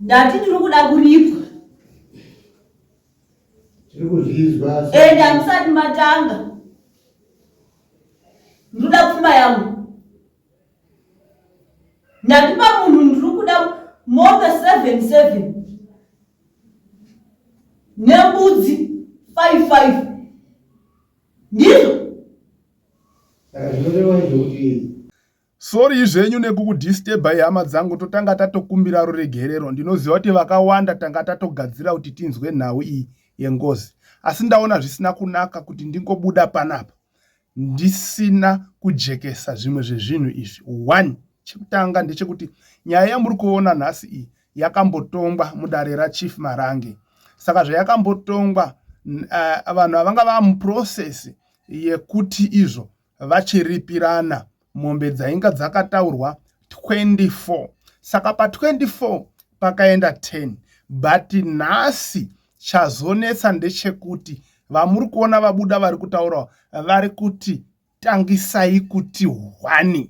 Ndati tiri kuda kuripwa. Tiri kuzvizwa. Ndamusati matanga. Ndoda pfuma yangu. Ndatipa munhu ndiri kuda mombe 7 nembudzi 5. Ndizvo. Zvinoreva kuti sori zvenyu nekukudisturba ihama dzangu, totanga tatokumbira ruregerero. Ndinoziva kuti vakawanda tanga tatogadzira kuti tinzwe nhau iyi yengozi, asi ndaona zvisina kunaka kuti ndingobuda panapa ndisina kujekesa zvimwe zvezvinhu izvi. 1 chekutanga ndechekuti nyaya yamuri kuona nhasi iyi yakambotongwa mudare raChief Marange. Saka zvayakambotongwa vanhu vanga vava muprocess yekuti izvo vachiripirana mombe dzainga dzakataurwa 24. Saka pa24 pakaenda 10. But nhasi chazonetsa ndechekuti vamuri kuona vabuda vari kutaurawa vari kuti tangisai kuti 1.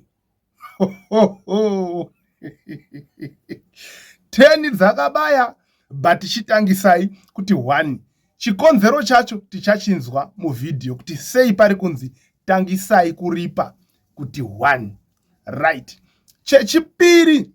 10 dzakabaya, but chitangisai kuti 1. Chikonzero chacho tichachinzwa muvhidhiyo kuti sei pari kunzi tangisai kuripa kuti 1. Right. Chechipiri,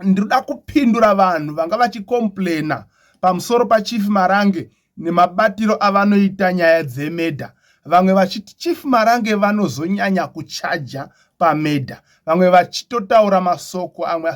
ndinoda kupindura vanhu vanga vachikomplena pamusoro paChief Marange nemabatiro avanoita nyaya dzemedha. Vamwe vachiti Chief Marange vanozonyanya kuchaja pamedha, vamwe vachitotaura masoko amwe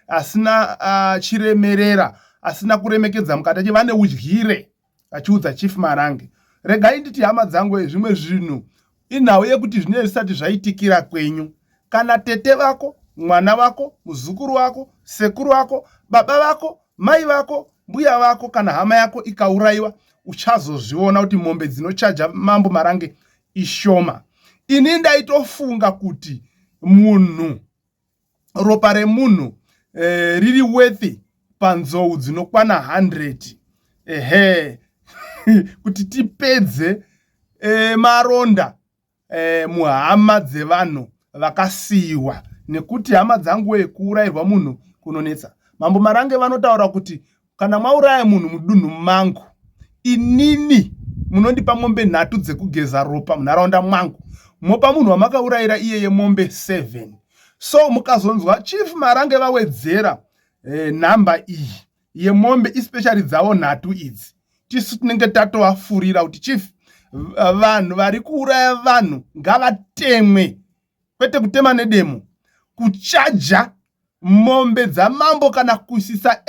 asina chiremerera, asina kuremekedza mukati achi vane udyire vachiudza Chief Marange. Regai nditi hama dzangu, zvimwe zvinhu inhau yekuti zvinenge zvisati zvaitikira kwenyu. Kana tete vako, mwana wako, muzukuru wako, sekuru wako, baba vako, mai vako, mbuya vako kana hama yako ikaurayiwa, uchazozviona kuti mombe dzinochaja Mambo Marange ishoma. Ini ndaitofunga kuti munhu, ropa remunhu riri worth panzou dzinokwana 100. Kuti tipedze maronda muhama dzevanhu vakasiyiwa, nekuti hama dzangu kuurayirwa munhu kunonetsa. Mambo Marange vanotaura kuti kana mwauraya munhu mudunhu mangu, inini munondipa mombe 3 dzekugeza ropa munharaunda mwangu, mopa munhu wamakaurayira iyeye mombe 7. So mukazonzwa Chief Marange vawedzera nhamba iyi yemombe especially dzawo 3 idzi, tisu tinenge tatovafurira kuti Chief, vanhu vari kuuraya vanhu ngavatemwe, kwete kutema nedemo, kuchaja mombe dzamambo kana kuisisa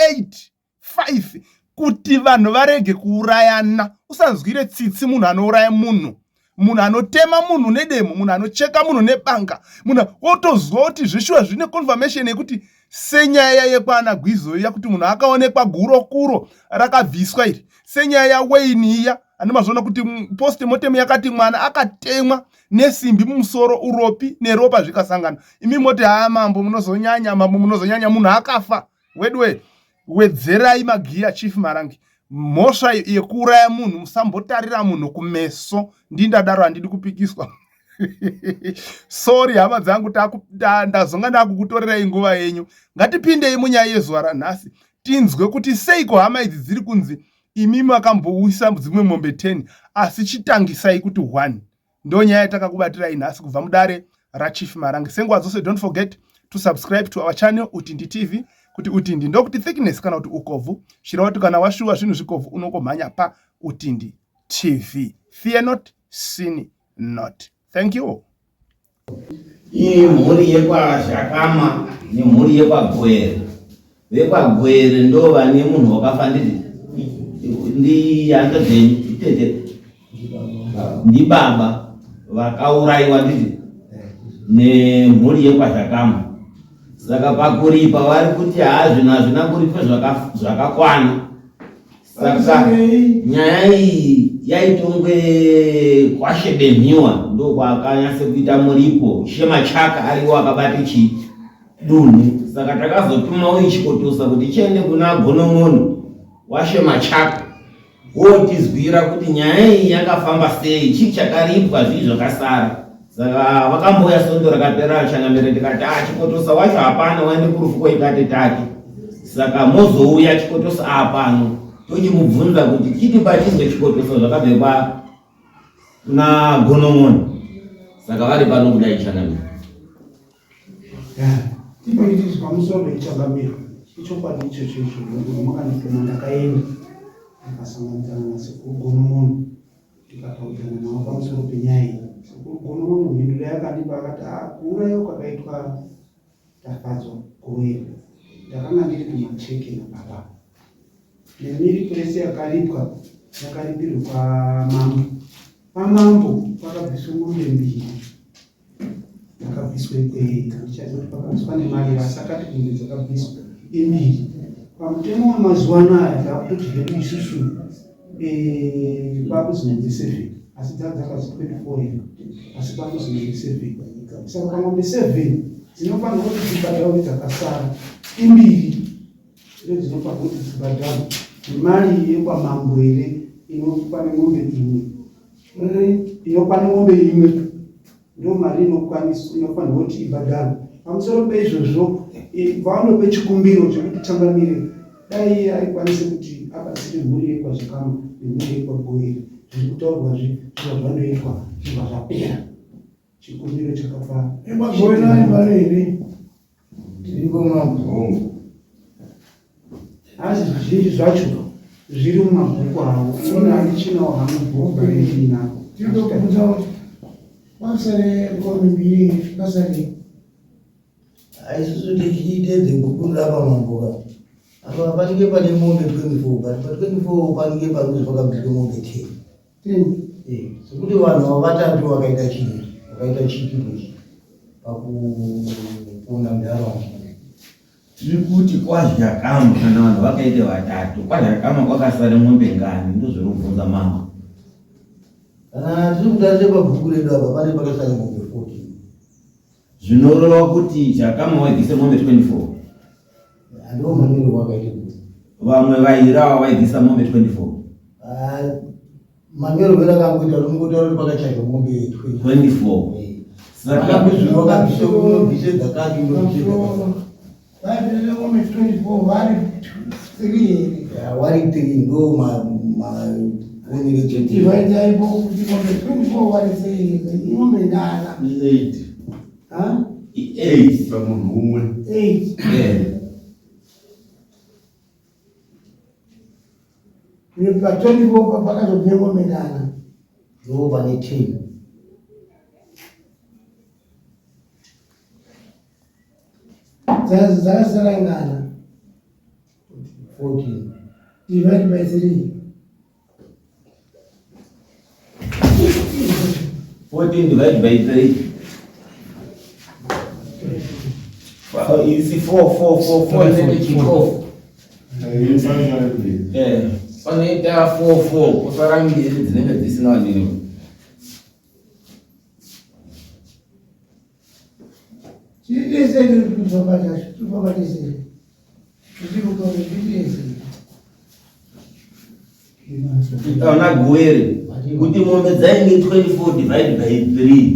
8-5 kuti vanhu varege kuurayana. Usanzwire tsitsi munhu anouraya munhu, munhu anotema munhu nedemo, munhu anocheka munhu nebanga, munhu wotozwa kuti zvishuwa zvine confirmation yekuti senyaya yekwana Gwizo iya kuti munhu akaonekwa gurokuro rakabviswa iri, senyaya yaWayne iya anomazviona kuti post-mortem yakati mwana akatemwa nesimbi mumusoro, uropi neropa zvikasangana. Imi moti mambo munozonyanya, mambo munozonyanya, munhu akafa. Wedwe, wedzerai magiya Chief Marange. Mhosva yekuuraya munhu musambotarira munhu kumeso. Ndindadaro handidi kupikiswa. Sorry hama dzangu, ndazonga ndakukutorerai nguva yenyu. Ngatipindei munyaya yezuva ranhasi tinzwe kuti seiko hama idzi dziri kunzi imi makambouisa dzimwe mombe 10 asi chitangisai kuti 1. Ndo nyaya yatakakubatirai nhasi kubva mudare raChief Marange. Senguva dzose, don't forget to subscribe to our channel Utindi TV. Kuti Utindi ndokuti thickness kana kuti ukobvu. Shira watu kana washuwa zvinhu zvikobvu unongomhanya pa Utindi TV. Fear not, sin not. Thank you. Iyi mhuri yekwazvakama nemhuri yekwagwere. Vekwagwere ndo vane munhu wakafa ndi handa dzenyu itete ndi baba vakaurayiwa nditi nemhuri yekwazvakama. Saka pakuripa vari kuti zvinhu hazvina kuripa zvakakwana. Saka nyaya iyi yaitongwe kwashebenhiwa ndo kwakanyase kuita muripo. Shemachaka ariwo akabate chidunhu. Saka takazotuma ichikotosa kuti chiende kuna gonomono waShemachaka wotizwira kuti nyaya iyi yakafamba sei, chii chakaripwa, zvii zvakasara. Saka vakamboya sondo rakapera changamire tikati chikotosa wacho hapana, waende kurufuko ikati take. Saka mozouya chikotoso apano tochimubvunza kuti chiti pachinge chikotoso zvakabve kuna Gonong'ona. Saka vari pano kudai Changamire. Tipoiti pamusoro pechangamire ichokwadi ichocho makanitoma ndakaenda ndakasanganisana nasekuru Gonong'ona tikataudzana navo pamusoro penyaya iyi. Sekuru Gonong'ona mhinduro yakandipa akati kuurayiwa kwakaitwa Tafadzwa Goweri ndakanga ndiri kumacheke nababa nemiri purese yakaripwa yakaripirwa kwaMambo. PaMambo pakabviswa mombe mbiri dzakabviswa ndichazoti pakabviswa nemari asakati kunge dzakabviswa imbiri pamutemo wemazuva anaya takutoti hedu isusu pakuzinonzi 7 asi dzakazi 24 asi pakuzinonzi 7 saka pamombe 7 dzinofanira kuti dzibhadharwe dzakasara imbiri ndidzo dzinofanira kuti dzibhadharwe nemari yekwamambo here inopa nemombe imwe ndo mari inofanira kuti ibhadharwe. Pamusoro peizvozvo vanope chikumbiro chekuti Changamire dai aikwanise kuti abatsire mhuri yekwazvakama nemhuri yekwagoweri zviri kutaurwa zviro zvanoitwa zvibva zvapera. Chikumbiro chakapa Ekwagoweri vari here tiriko mumabhongo asi zvizhinji zvacho zviri mumabhuku avo iona handichinawo hamabhuku ainako tirikubvunza kuti pasare ngombe mbiri pasare aisusu tichiitedze kukunda pamamboka apa panenge pane mombe 24 but pa 24 panenge panenge pakabviswa mombe 10 sekuti vanhu ava vatatu vakaita chikipo pakukunda mundaraunda. Tiri kuti kwaZhakama kana vanhu vakaite vatatu, kwaZhakama kwakasare mombe ngani? Ndozviri kubvunza Mama. Kana tiri kutarisa pabhuku redu apa pane pakasare mombe 14. Zvinoreva kuti Zhakama waibvise mombe 24. Ndo manero wakaite kuti vamwe vairawa vaibvisa mombe 24. Manero vela kangoita rungotaura pakachaya mombe 24. Saka bizvino kabvise kunobvise dzakati unobvise vaibvise ngombe 24 vari 3 wari 3 ndo onere chete ivaidzaipo kuti ngombe 24 vari 3 ngombe ndana 8 ha 8 pamunhu umwe 8 pa 24 pakazobve ngombe ndana ndo pane 10 dzakasara ngana 14 divided by 3 14 divided by 3. Well, you see 4 and chikofu. Panoita 4 kusara mbiri dzinenge dzisina wanini. chidese tupakatese Ona Goweri kuti mombe dzainge 24 divided by 3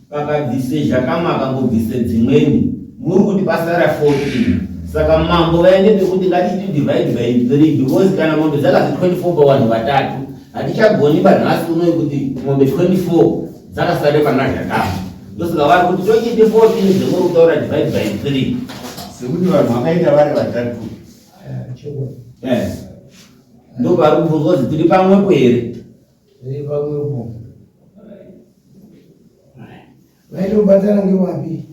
pakabvise Zhakama akangobvise dzimweni muri kuti pasara 14. Saka Mambo vaende pekuti ngatiti divide by 3 because kana mombe dzakazi 24 pavanhu vatatu hatichagoni panhasi unoyi kuti mombe 24 dzakasare pana Zhakama. Ndosaka vari kuti tochiti 14 dzemuri kutaura divide by 3 sekuti vanhu vakaita vari vatatu. Ndo vari kubvunzwa kuti tiri pamwepo here? tiri pamwepo. vaitobhatana ngewapi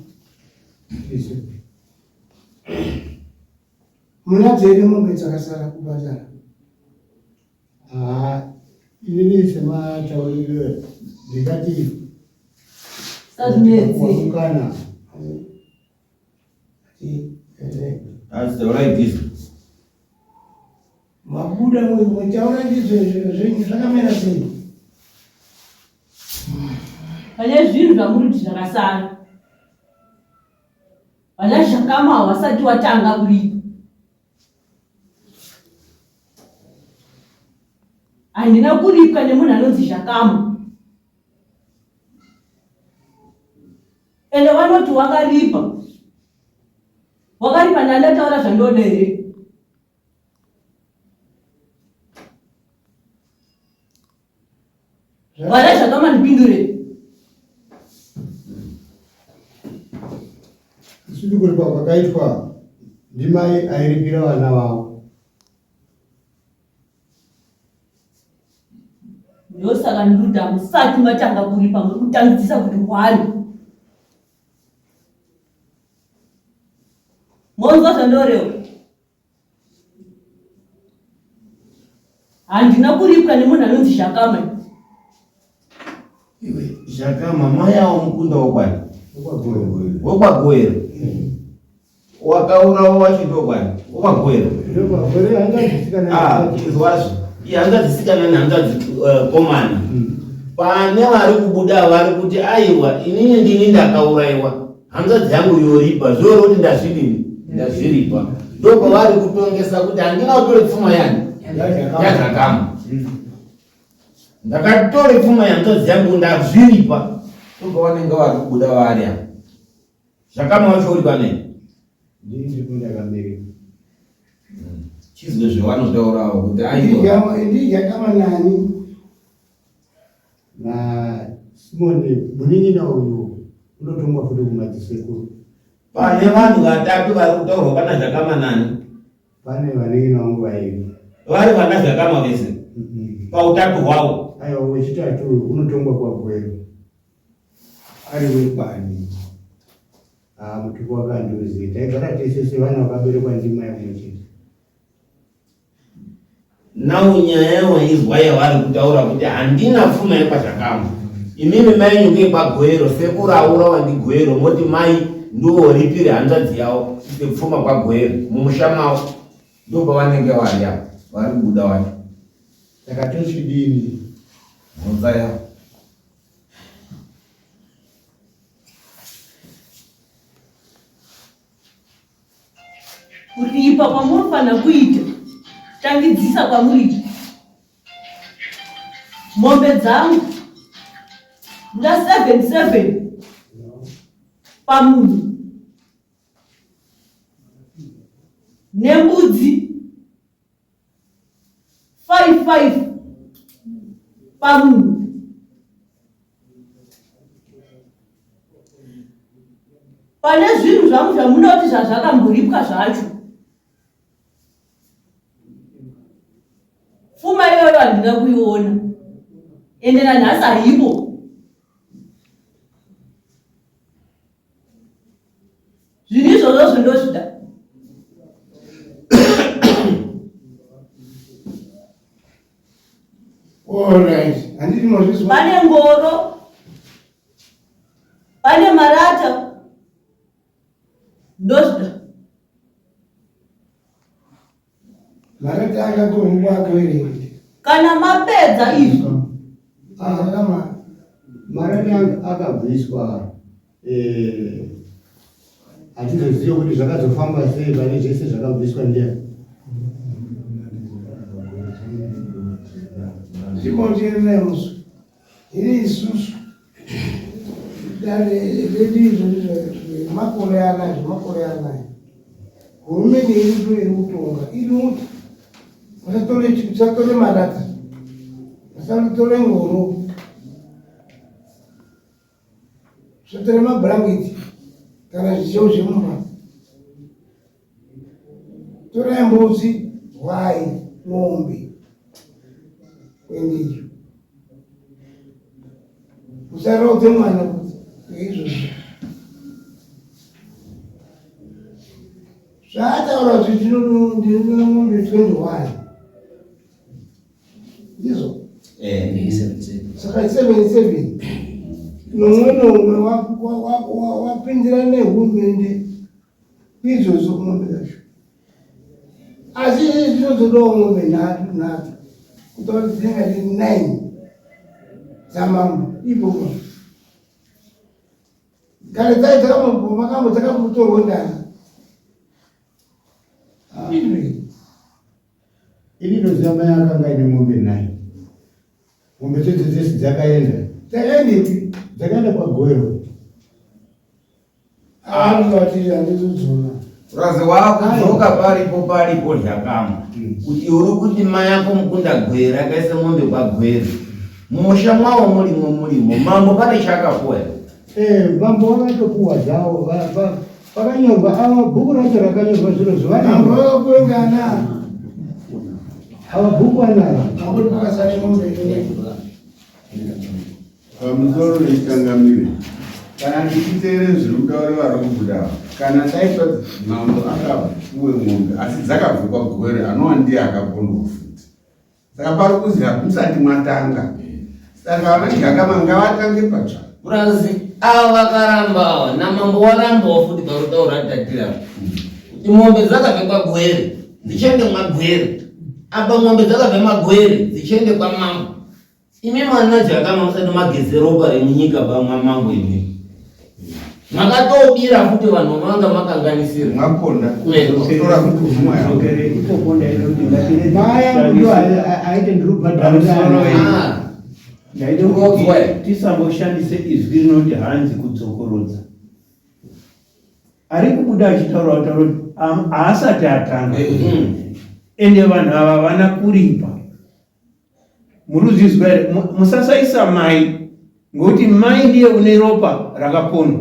muna dzere mombe dzakasara kubhatana inini sematauriro ndikati Sadnetsi. That's the right this. mabuda mutaura ndizvo zvenyu zvakamira sei Pane zvinhu zvamuri kuti zvakasara. Vana Zhakama havasati watanga kuripa. Handina kuripwa nemunhu anonzi Zhakama. Ende vanoti wakaripa. Wakaripa ndandataura zvandode here. Vana zvakama ndipindure. Isudi kuripa kwakaitwa ndimai airipira vana vavo. Ndosaka ndiruda musati matanga kuripa mukutangidzisa kuti hwani. Monzwa zvandoreva. Handina kuripwa nemunhu anonzi Zhakama. Iwe Zhakama mai awo mukunda wokwani? Wokwagowera. Wakaurawo wachindogwani? Wokwagowera. Ndokwagowera hangadzisikana. Izwazvo. Hangadzisikana nehangadzikomana. Pane vari kubuda vari kuti aiwa inini ndini ndakaurayiwa. Hanzvadzi yangu yoripa zvoro kuti ndazviripa. Ndokwavari kutongesa kuti handina kutore pfuma yani yaZhakama. Ndakatore pfuma yanzvadzi yangu ndazviripa. Ndokwavanenge vari kubuda vari apa. Zhakama wacho uri panei? Ndiri ndakabereka. Chizwe zvavanotaurawo kuti aiwa. Ndiri Zhakama nani? Na Simoni munin'ina uyu unotumwa futi kumadziseko. Pane vanhu vatatu vari kutaurwa pana Zhakama nani? Pane vanin'ina vangu vairi. Vari vana Zhakama vese? Pautatu hwavo? Aiwa, wechitatu unotongwa kwaGwero. Ari wekwani. Mutuku wakanduzi. Taigara tese sevana vakaberekwa ndimai mumwe chete. Nawo nyaya yawaizwa yavari kutaura kuti handina pfuma yepaZhakama. Imimi mai nyuke kwaGwero, sekuru aura wandigwero, moti mai ndooripire hanzvadzi yavo ite pfuma kwaGwero mumusha mavo. Ndopavanenge vari apa, vari kubuda wacho. Saka tochidini? Mhosva yavo. Kuripa kwamunofanira kuita. Tangidzisa kwamuri. Mombe dzangu nda 7 pamunhu. Nembudzi 5 pamunhu. Pane zvinhu zvangu zvamunoti zvazvakamboripwa zvacho. Pfuma iyoyo handina kuiona. Ende nanhasi haipo. Zvinhu izvozvo ndozvida. Alright. Handiti mazvizwa. Pane ngoro. Pane marata. Ndozvida. Marata akatorungwa akavereka. Kana mapedza izvi. Zhakama. Marata akabviswa. Hatizoziva kuti zvakazofamba sei pane zvese zvakabviswa ndiani. Timonjere musu. Iri isusu. Ndizvo makore anayo. Hurumende iri kutonga. Iri kuti musatore marata. Musatore ngoro. Musatore mabhurangeti. Kana zvicheu zvemumba. Torai mbudzi, hwai, mombe. Kwendizvo. Musarodze mwana kuti izvozvo. Zvataura kuti ndine mombe 21. Ndizvo. Saka 77. Nomwe wapindira nehurumende izvozvo mombe yacho. Asi zvinozodawo mombe 3 kuti dzinenge dziri 9 dzamambo ipopo. Kare dzakamutorwa ndana. Ini ndoziva mai akanga ine mombe 9. Mombe dzese dzakaenda. Dzakaenda kwaGwero. Anozvati handizodzona. Urazi wakudzoka paripo Zhakama. Kuti uri kuti mai yako mukunda Gwero akaisa mombe kwaGwero. Musha mwawo mulimo mambo pane chakapuwa. Mambo vakatopuwa zvavo vakanyorwa ava bhuku racho rakanyorwa zviro Ambokungana. ava bhuku anaya Amboti pakasara ng'ombe. Pamusoro itangamire kana ndichiteere zviri kutaura vari kubuda kana taitwa mambo akapuwe ng'ombe asi dzakabve pagore anova ndiye akakondwa futi. Saka pari kuzi musati mwatanga. Saka vanagakama ngavatange patsva. Murazi ava vakaramba namambo warambawo futi parutaura tatira kuti mombe dzakabve pagwere dzichende magwere apa mombe dzakabve magwere dzichende kwamambo. Imi mana jakama musati mageze ropa remunyika pamwamambo imi makatobira futi vanhu manga makanganisira Mwakonda kutora kuti uvumwa yavo. maya ndo aite ndirubhadharira tisamboshandise izwi rinoti hanzi kudzokorodza. Ari kubuda achitaura kuti haasati atanga ende vanhu ava vana kuripa. Muruzvizwa here, musasaisa mai ngokuti mai ndiye une ropa rakapondwa.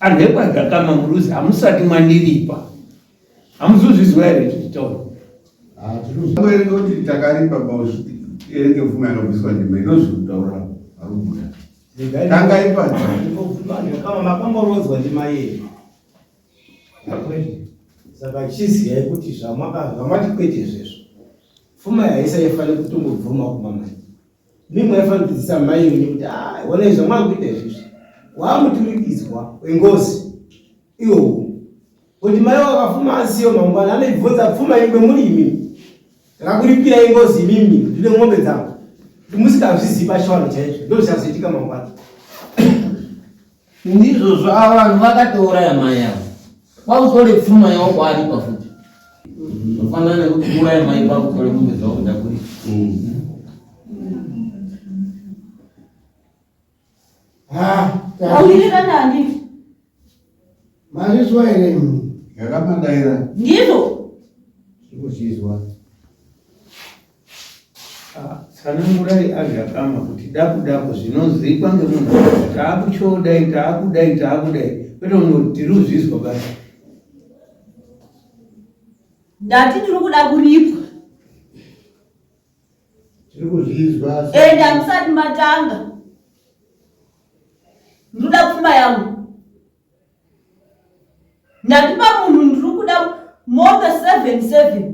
Anhu ekwadzakama muruzi hamusati mwandiripa. Hamuzuzvizwa here zvichitaura. Tinoerenga kuti takaripa paerenge pfuma yakabviswa ndima inozviri kutaura vari kubuda. Tangai patsva. Kama makamborodzwa ndimai yedu. Saka chiziyai kuti zvamati kwete izvezvo. Pfuma haisaifanira kutongobvuma kumamai. Mimi maifanira kudzidzisa mai yenyu kuti ona izvo mwakuita izvezvi. Wamuturikidzwa wengozi. Iwo. Kuti mai wakafuma asiyo mangwana anoibvunza pfuma ingwe muri imimi. Ndakuripira ingozi imimi ndine ng'ombe dzangu. Musikazvizivi pachivanhu chaicho. Ndizvo zvazoitika mangwana. Ndizvozvo ava vanhu vakatouraya mai avo. Kwakutore pfuma yavo kwaaripa futi. Zvofanana nekuti kuuraya mai kwakutore ng'ombe dzavo kuda kuripa. Aurirana handiti. Marizwa here imi. Yakamadaira. Ndizvo. kuzvizwa Tsanangurai azvakama kuti daku zvinozivikanwa ngemunhu taakuchodai taakudai kwete kuti tiri kuzvizwa basi. Ndati tiri kuda kuripwa. tiri kuzvizwa Ende hamusati matanga. Ndoda pfuma yangu. Ndatipa munhu ndiri kuda mombe 7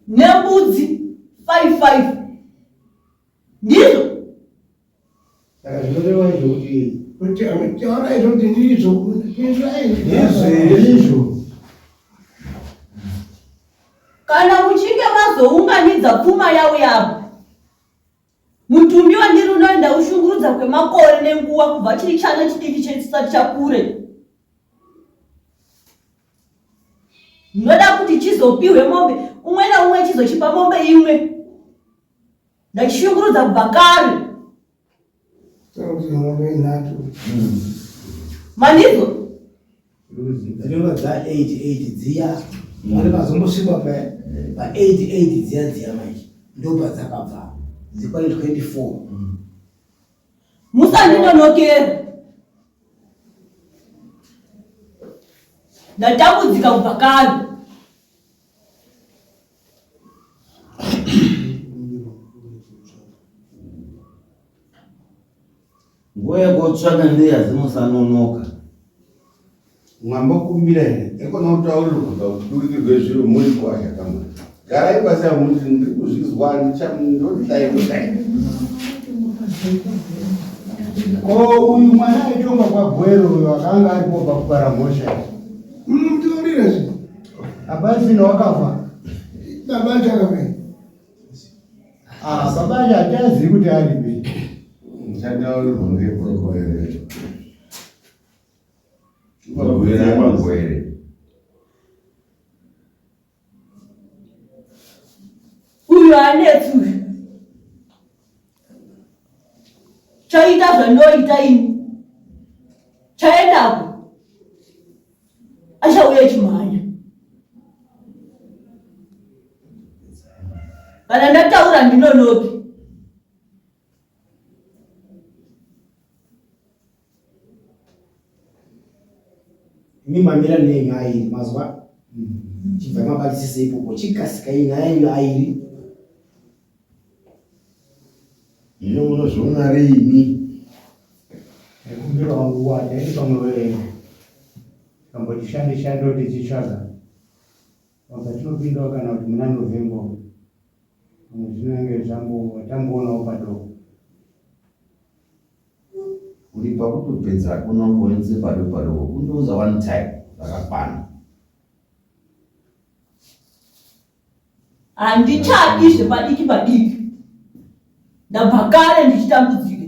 nembudzi 5. Ndizvo. saka zvinoreva izvo kuti Taura izvo kuti ndizvo. izvo Kana muchinge mazounganidza pfuma yavo yavo, mutumbi wandiri unoenda ushungurudza kwemakore nenguva kubva chiri chana chidiki chisati chakure. Ndoda kuti chizopiwe mombe, umwe naumwe chizochipa mombe imwe. Ndachishungurudza kubva kare. Kuti ng'ombe inhatu. Mandizo? Dzinonga dza 88 dziya. Vari vazombosvika pa 88 dziya manje. Ndo padzakabva. Dzikwane 24. Musandinonokera. Ndatambudzika kubva kare. Nguva yekotsvaka ndeyazimusanonoka. Mwambokumbira here ekona kutaurirwa pakudurikirwe zviro muri kwazvakamwana. Garai pasi amuti ndiri kuzvizwa ndodai. uyu mwana aitonga kwagwero uyo akanga aripo pakubara mhosva Mutaurire zvi. hapasina wakafa Baba chakame. baba acho hatiazivi kuti aripi Ndichataurirwa ngeprokoere. Magwere. Uyu anetsu. Chaita zvanoita ini. Chaendapo. Achauya chimhanya. Kana ndataura ndinonoki. Mimi mamira nenyu airi mazwa. Chibva mabatisise ipopo chikasika inyanyu airi. Ine munozviona riini? Kumbira wangu wata iri pamwe wewe. Kamboti shando tichitsvaga. Patinopinda kana kuti muna November. Zvinenge tamboonawo padoko. Uripa kutopedza kunongoenze padoko kundoza one time zvakakwana. Handichadi zvepadiki. Ndabva kare ndichitambudzika.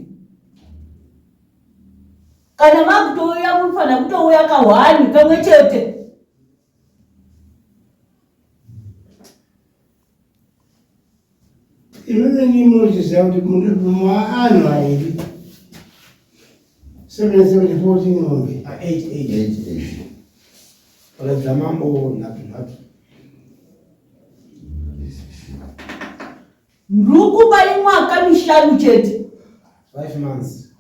Kana makutouya munofana kutouya kahwani kamwe chete. Imweni munozviziva kuti muanhu airi 774 ng'ombe 88. Paradza mambo nhatu. Ndukupa imwaka mishanu chete. 5 months.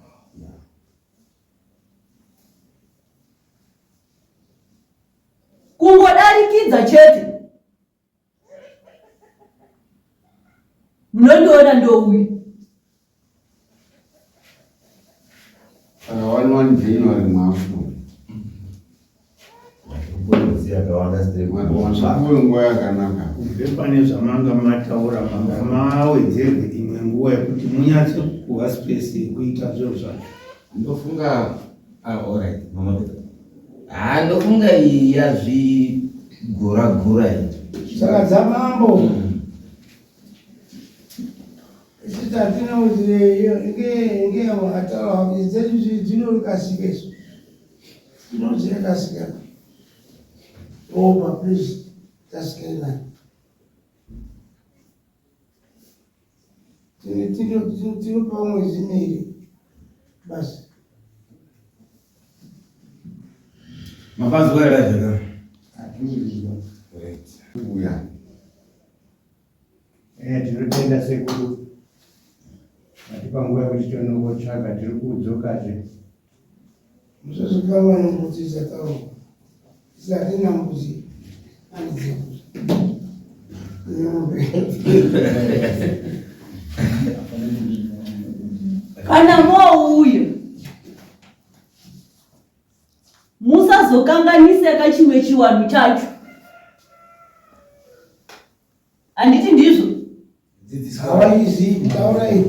Kungodarikidza chete. Munondiona ndouya. Kana wani January mwafu. Kunoziya kawanda Mwafuwe nguva yakanaka. Kubve pane zvamanga mataura manga mawedzerwe imwe nguva yekuti munyatse kuwa space yekuita zviro zvacho. ndofunga alright mama Peter. Ndofunga yazvigura iyi. saka dzamambo zitatina kuti ngehataura dzedu dzinorikasika isu dzinozvirakasika opa please tasikirina tinopa mwezi miri basi Mapazi wera zvaka. Uya. Tinotenda sekuru. Atipanguva yekuti tonongotsvaga tiri kudzokazve. musazokanga nembuzi dzataura dzisatina mbuzi anidzekuti Kana mouya musazokanganiseka chimwe chiwanhu chacho. Handiti ndizvo? hawaizivi taurai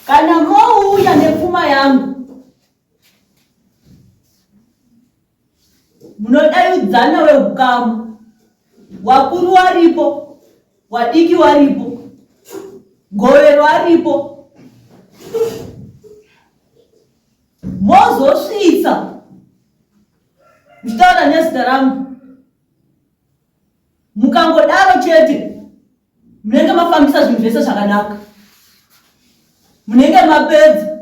Kana mouya nepfuma yangu munodaidzana wehukamu. Wakuru waripo, wadiki waripo, govero waripo. Mozosvitsa muchitaura nezita rangu. Mukangodaro chete munenge mafambisa zvinhu zvese zvakanaka. Munenge mapedza.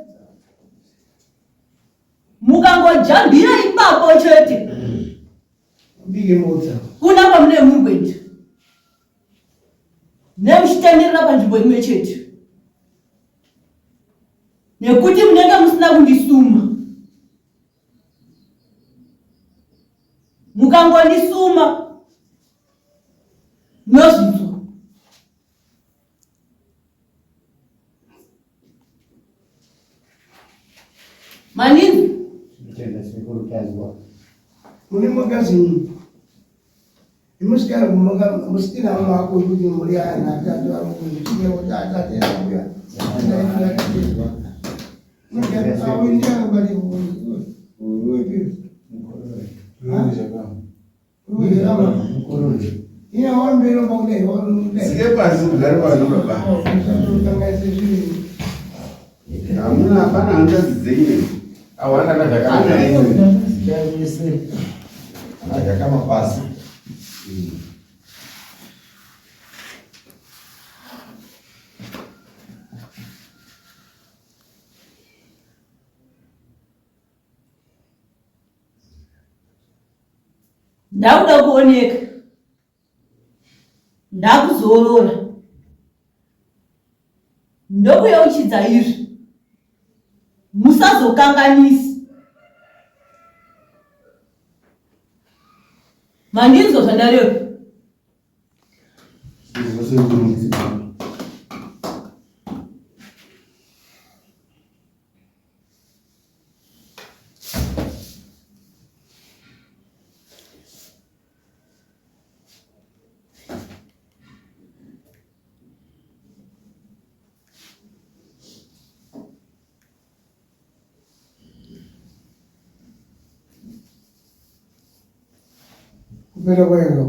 Mukangojambira ipapo chete bige mota kuna kwamune murwete nemuchitenderera panzvimbo imwe chete nekuti munenge musina kundisuma. Mukangondisuma munozvinzwa. Maninzi Tinotenda sekuru tazwa. mune magazini imusikari musikira mako kuti muri ana atatu amukuzikirewo tatateabuya awindiakabari wepi ina wambero pakudai Sike pasi ugare pano baba. kangaise zviviri Hamuna hapana hangazidzei. Awanda Ana Kama pasi. Ndakuda kuoneka. Ndakuzorora. Ndokuyeuchidza izvi. Musazokanganisa. Mandinzwa zvandareva. Kupera kwaenga